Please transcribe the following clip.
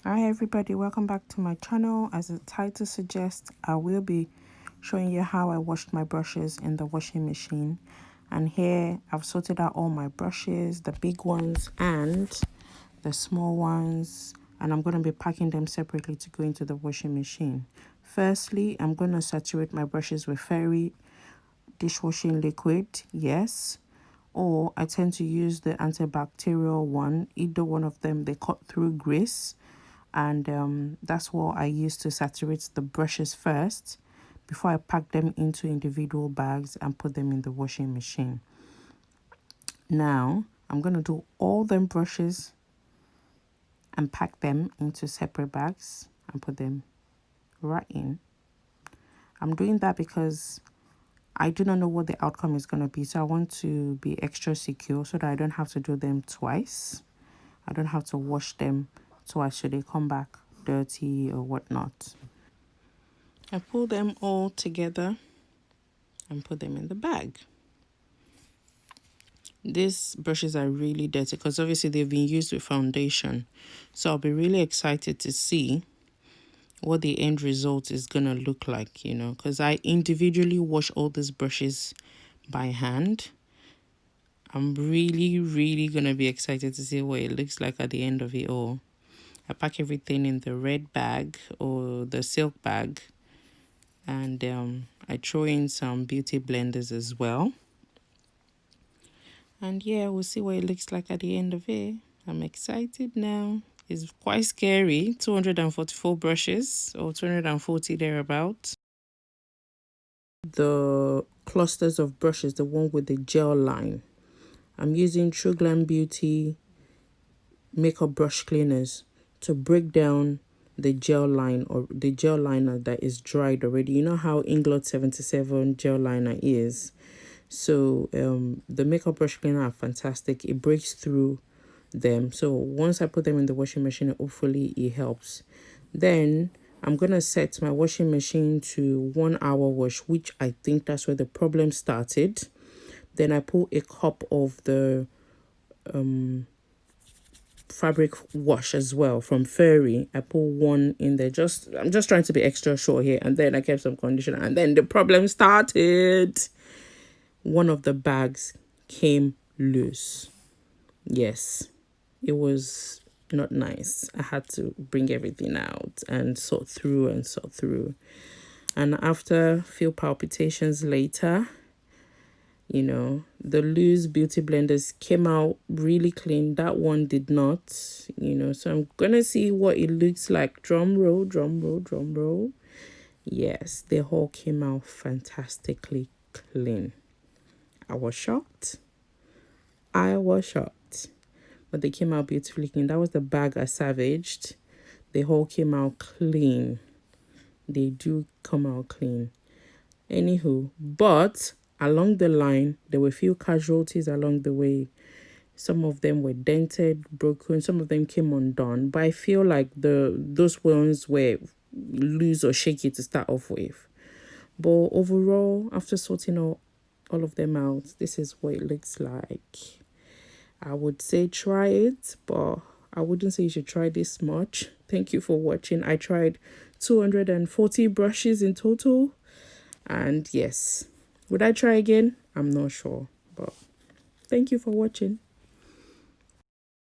Hi everybody, welcome back to my channel. As the title suggests, I will be showing you how I washed my brushes in the washing machine. And here I've sorted out all my brushes, the big ones and the small ones, and I'm going to be packing them separately to go into the washing machine. Firstly, I'm going to saturate my brushes with fairy dishwashing liquid, yes, or I tend to use the antibacterial one. Either one of them, they cut through grease, and that's what I use to saturate the brushes first before I pack them into individual bags and put them in the washing machine. Now I'm going to do all them brushes and pack them into separate bags and put them right in. I'm doing that because I do not know what the outcome is going to be, so I want to be extra secure so that I don't have to do them twice. I don't have to wash them twice so they come back dirty or whatnot. I pull them all together and put them in the bag. These brushes are really dirty because obviously they've been used with foundation. So I'll be really excited to see what the end result is going to look like, because I individually wash all these brushes by hand. I'm really going to be excited to see what it looks like at the end of it all. I pack everything in the red bag or the silk bag, and I throw in some beauty blenders as well. And yeah, we'll see what it looks like at the end of it. I'm excited now. It's quite scary. 244 brushes or 240 thereabouts. The clusters of brushes, the one with the gel line. I'm using True Glam Beauty makeup brush cleaners to break down the gel line or the gel liner that is dried already. You know how Inglot 77 gel liner is. So the makeup brush cleaner are fantastic. It breaks through them. So once I put them in the washing machine, hopefully it helps. Then I'm gonna set my washing machine to 1 hour wash, which I think that's where the problem started. Then I pull a cup of the fabric wash as well from Fairy. I put one in there. I'm just trying to be extra sure here. And then I kept some conditioner, and then the problem started. One of the bags came loose. Yes, it was not nice. I had to bring everything out and sort through. And after a few palpitations later, the loose beauty blenders came out really clean. That one did not, so I'm gonna see what it looks like. Drum roll, drum roll, drum roll. Yes, they all came out fantastically clean. I was shocked. But they came out beautifully clean. That was the bag I savaged. They all came out clean. They do come out clean. Anywho, but along the line, there were a few casualties along the way. Some of them were dented, broken. Some of them came undone. But I feel like those ones were loose or shaky to start off with. But overall, after sorting all of them out, this is what it looks like. I would say try it, but I wouldn't say you should try this much. Thank you for watching. I tried 240 brushes in total. And yes, would I try again? I'm not sure, but thank you for watching.